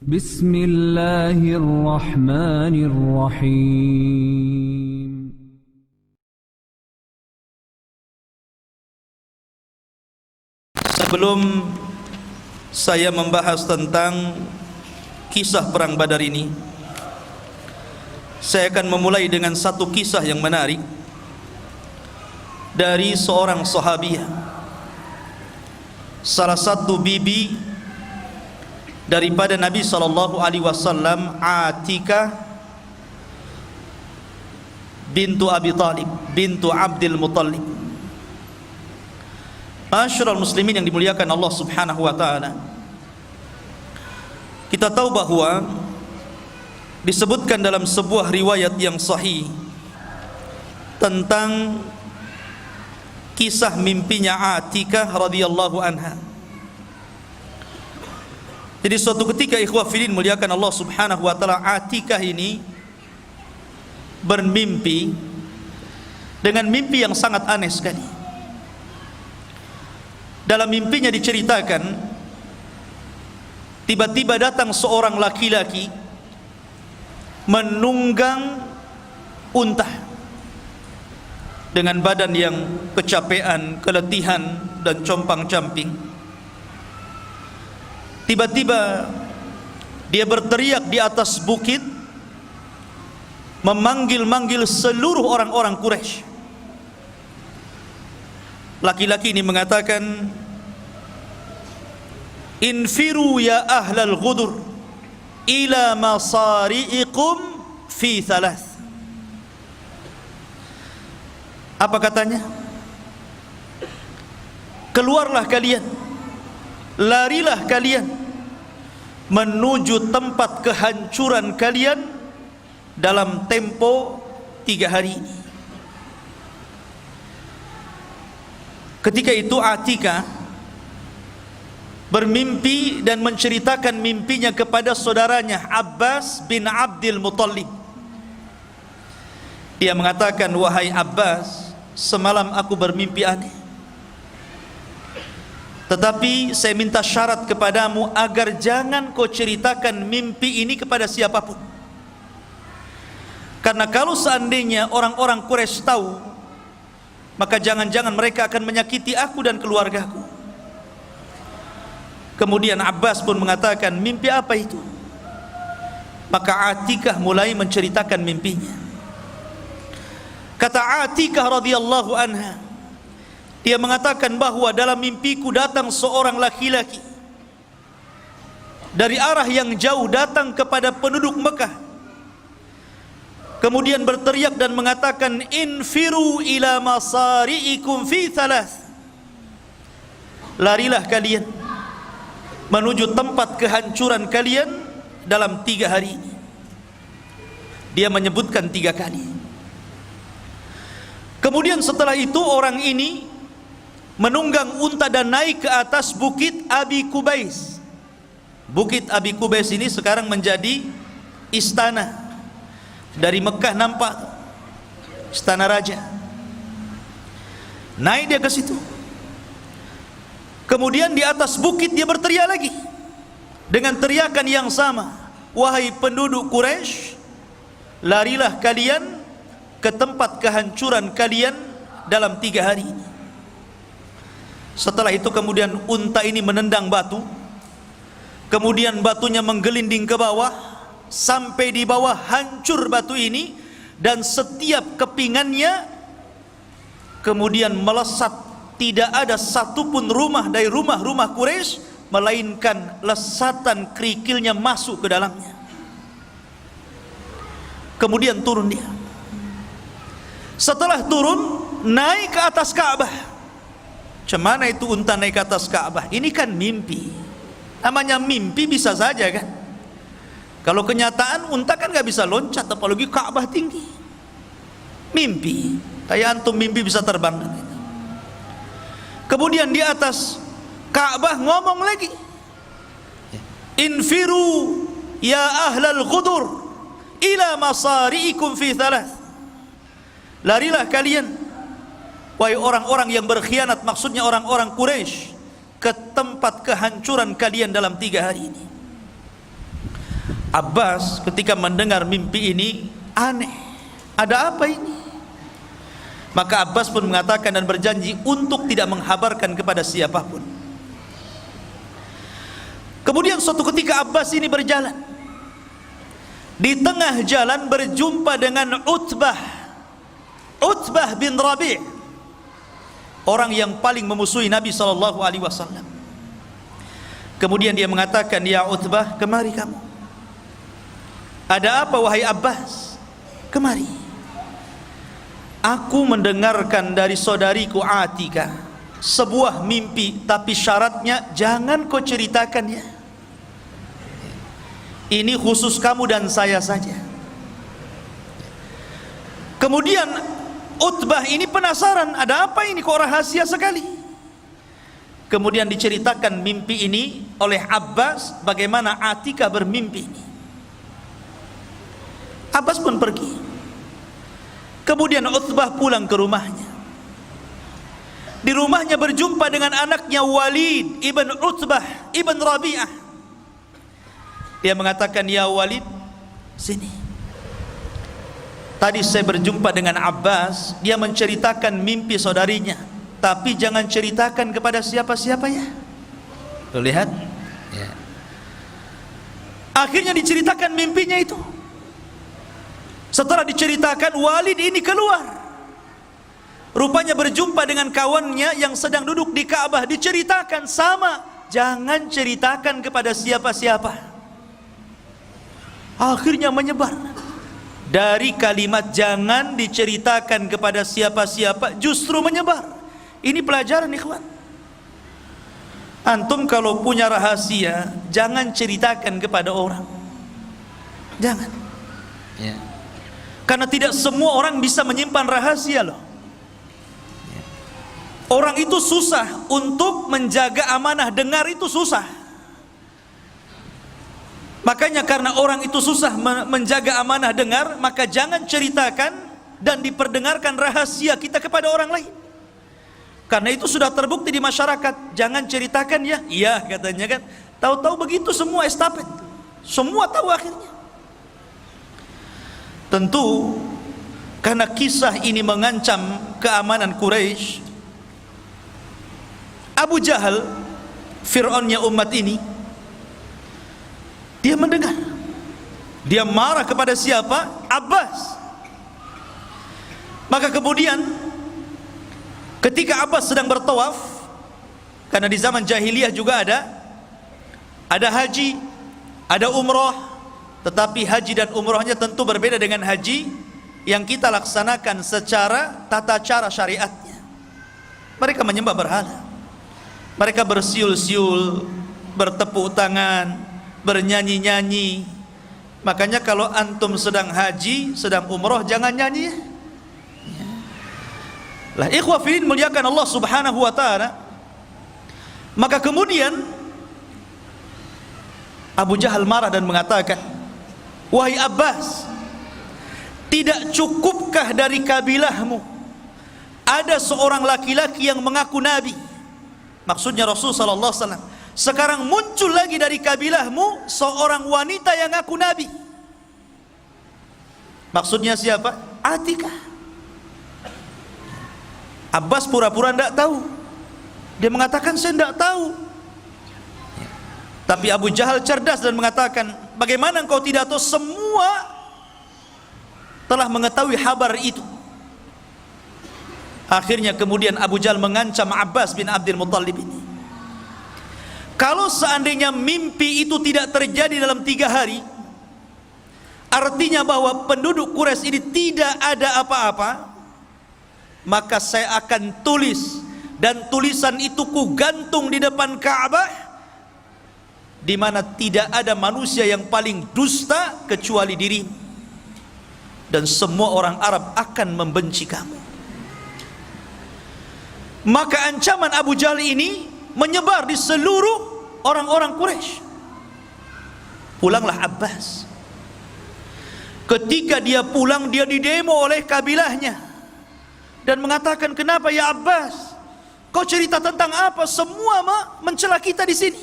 Bismillahirrahmanirrahim. Sebelum saya membahas tentang kisah perang Badar ini, saya akan memulai dengan satu kisah yang menarik dari seorang sahabiah, salah satu bibi daripada Nabi SAW, Atikah bintu Abi Talib bintu Abdul Muttalib. Masyarul muslimin yang dimuliakan Allah Subhanahu wa taala, kita tahu bahwa disebutkan dalam sebuah riwayat yang sahih tentang kisah mimpinya Atikah radhiyallahu anha. Jadi suatu ketika, ikhwah fillah muliakan Allah Subhanahu wa taala, Atikah ini bermimpi dengan mimpi yang sangat aneh sekali. Dalam mimpinya diceritakan, tiba-tiba datang seorang laki-laki menunggang unta dengan badan yang kecapean, keletihan dan compang-camping. Tiba-tiba dia berteriak di atas bukit, memanggil-manggil seluruh orang-orang Quraisy. Laki-laki ini mengatakan, "Infiru ya ahlal ghudur ila masari'ikum fi thalath." Apa katanya? Keluarlah kalian, larilah kalian menuju tempat kehancuran kalian dalam tempo 3 hari ini. Ketika itu Atikah bermimpi dan menceritakan mimpinya kepada saudaranya Abbas bin Abdul Muttalib. Dia mengatakan, "Wahai Abbas, semalam aku bermimpi aneh. Tetapi saya minta syarat kepadamu agar jangan kau ceritakan mimpi ini kepada siapapun. Karena kalau seandainya orang-orang Quraisy tahu, maka jangan-jangan mereka akan menyakiti aku dan keluargaku." Kemudian Abbas pun mengatakan, "Mimpi apa itu?" Maka Atikah mulai menceritakan mimpinya. Kata Atikah radhiyallahu anha, dia mengatakan bahwa dalam mimpiku datang seorang laki-laki dari arah yang jauh, datang kepada penduduk Mekah, kemudian berteriak dan mengatakan, "Infiru ila masari'ikum fi thalath." Larilah kalian menuju tempat kehancuran kalian dalam 3 hari ini. Dia menyebutkan 3 kali. Kemudian setelah itu orang ini menunggang unta dan naik ke atas bukit Abi Kubais. Bukit Abi Kubais ini sekarang menjadi istana. Dari Mekah nampak istana raja. Naik dia ke situ. Kemudian di atas bukit dia berteriak lagi dengan teriakan yang sama, "Wahai penduduk Quraisy, larilah kalian ke tempat kehancuran kalian dalam 3 hari ini." Setelah itu kemudian unta ini menendang batu, kemudian batunya menggelinding ke bawah, sampai di bawah hancur batu ini, dan setiap kepingannya kemudian melesat. Tidak ada satupun rumah dari rumah-rumah Quraisy melainkan lesatan kerikilnya masuk ke dalamnya. Kemudian turun dia. Setelah turun, naik ke atas Ka'bah. Cemana itu unta naik ke atas Ka'bah? Ini kan mimpi. Namanya mimpi bisa saja kan. Kalau kenyataan unta kan gak bisa loncat, apalagi Ka'bah tinggi. Mimpi, kayak antum mimpi bisa terbang. Kemudian di atas Ka'bah ngomong lagi, "Infiru ya ahlal ghudur ila masari'ikum fi thalath." Larilah kalian, wahai orang-orang yang berkhianat, maksudnya orang-orang Quraisy, ke tempat kehancuran kalian dalam 3 hari ini. Abbas ketika mendengar mimpi ini aneh, ada apa ini? Maka Abbas pun mengatakan dan berjanji untuk tidak menghabarkan kepada siapapun. Kemudian suatu ketika Abbas ini berjalan, di tengah jalan berjumpa dengan Utbah bin Rabi', orang yang paling memusuhi Nabi SAW. Kemudian dia mengatakan, ya Utbah, kemari kamu. Ada apa wahai Abbas? Kemari. Aku mendengarkan dari saudariku Atika sebuah mimpi, tapi syaratnya jangan kau ceritakan ya. Ini khusus kamu dan saya saja. Kemudian Utbah ini penasaran, ada apa ini kok rahasia sekali. Kemudian diceritakan mimpi ini oleh Abbas, bagaimana Atika bermimpi ini. Abbas pun pergi. Kemudian Utbah pulang ke rumahnya. Di rumahnya berjumpa dengan anaknya Walid ibn Utbah ibn Rabi'ah. Dia mengatakan, ya Walid, sini. Tadi saya berjumpa dengan Abbas, dia menceritakan mimpi saudarinya, tapi jangan ceritakan kepada siapa-siapa ya. Tuh lihat ya. Akhirnya diceritakan mimpinya itu. Setelah diceritakan, Walid ini keluar. Rupanya berjumpa dengan kawannya yang sedang duduk di Ka'bah. Diceritakan sama, jangan ceritakan kepada siapa-siapa. Akhirnya menyebar. Dari kalimat jangan diceritakan kepada siapa-siapa, justru menyebar. Ini pelajaran ikhwan. Antum kalau punya rahasia, jangan ceritakan kepada orang. Jangan ya. Karena tidak semua orang bisa menyimpan rahasia loh. Orang itu susah untuk menjaga amanah dengar, itu susah. Makanya karena orang itu susah menjaga amanah dengar, maka jangan ceritakan dan diperdengarkan rahasia kita kepada orang lain. Karena itu sudah terbukti di masyarakat, jangan ceritakan ya. Iya katanya kan. Tahu-tahu begitu semua estafet. Semua tahu akhirnya. Tentu karena kisah ini mengancam keamanan Quraisy, Abu Jahal, Fir'aunnya umat ini, dia mendengar. Dia marah kepada siapa? Abbas. Maka kemudian ketika Abbas sedang bertawaf, karena di zaman jahiliyah juga ada haji, ada umrah, tetapi haji dan umrahnya tentu berbeda dengan haji yang kita laksanakan secara tata cara syariatnya. Mereka menyembah berhala, mereka bersiul-siul, bertepuk tangan, bernyanyi-nyanyi. Makanya kalau antum sedang haji, sedang umrah, jangan nyanyi ya. Lah ikhwah fillah muliakan Allah Subhanahu wa taala. Maka kemudian Abu Jahal marah dan mengatakan, wahai Abbas, tidak cukupkah dari kabilahmu ada seorang laki-laki yang mengaku nabi? Maksudnya Rasul sallallahu alaihi wasallam. Sekarang muncul lagi dari kabilahmu seorang wanita yang ngaku nabi. Maksudnya siapa? Atika. Abbas pura-pura tidak tahu. Dia mengatakan saya tidak tahu. Tapi Abu Jahal cerdas dan mengatakan, bagaimana engkau tidak tahu? Semua telah mengetahui kabar itu. Akhirnya kemudian Abu Jahal mengancam Abbas bin Abdul Muttalib ini. Kalau seandainya mimpi itu tidak terjadi dalam 3 hari, artinya bahwa penduduk Quraisy ini tidak ada apa-apa, maka saya akan tulis, dan tulisan itu ku gantung di depan Ka'bah, di mana tidak ada manusia yang paling dusta kecuali dirimu, dan semua orang Arab akan membenci kamu. Maka ancaman Abu Jahal ini menyebar di seluruh orang-orang Quraisy. Pulanglah Abbas. Ketika dia pulang, dia didemo oleh kabilahnya dan mengatakan, kenapa ya Abbas, kau cerita tentang apa? Semua mencela kita di sini.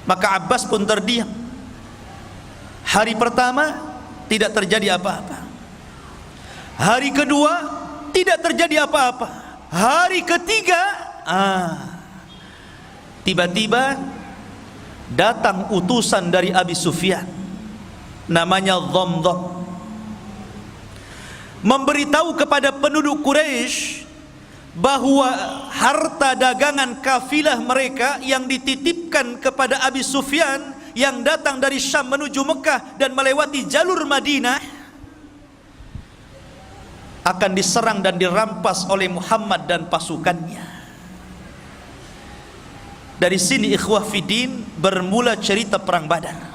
Maka Abbas pun terdiam. Hari pertama tidak terjadi apa-apa. Hari kedua tidak terjadi apa-apa. Hari ketiga, tiba-tiba datang utusan dari Abi Sufyan, namanya Dhamdham, memberitahu kepada penduduk Quraisy bahwa harta dagangan kafilah mereka yang dititipkan kepada Abi Sufyan yang datang dari Syam menuju Mekah dan melewati jalur Madinah akan diserang dan dirampas oleh Muhammad dan pasukannya. Dari sini ikhwah fiddin bermula cerita perang Badar.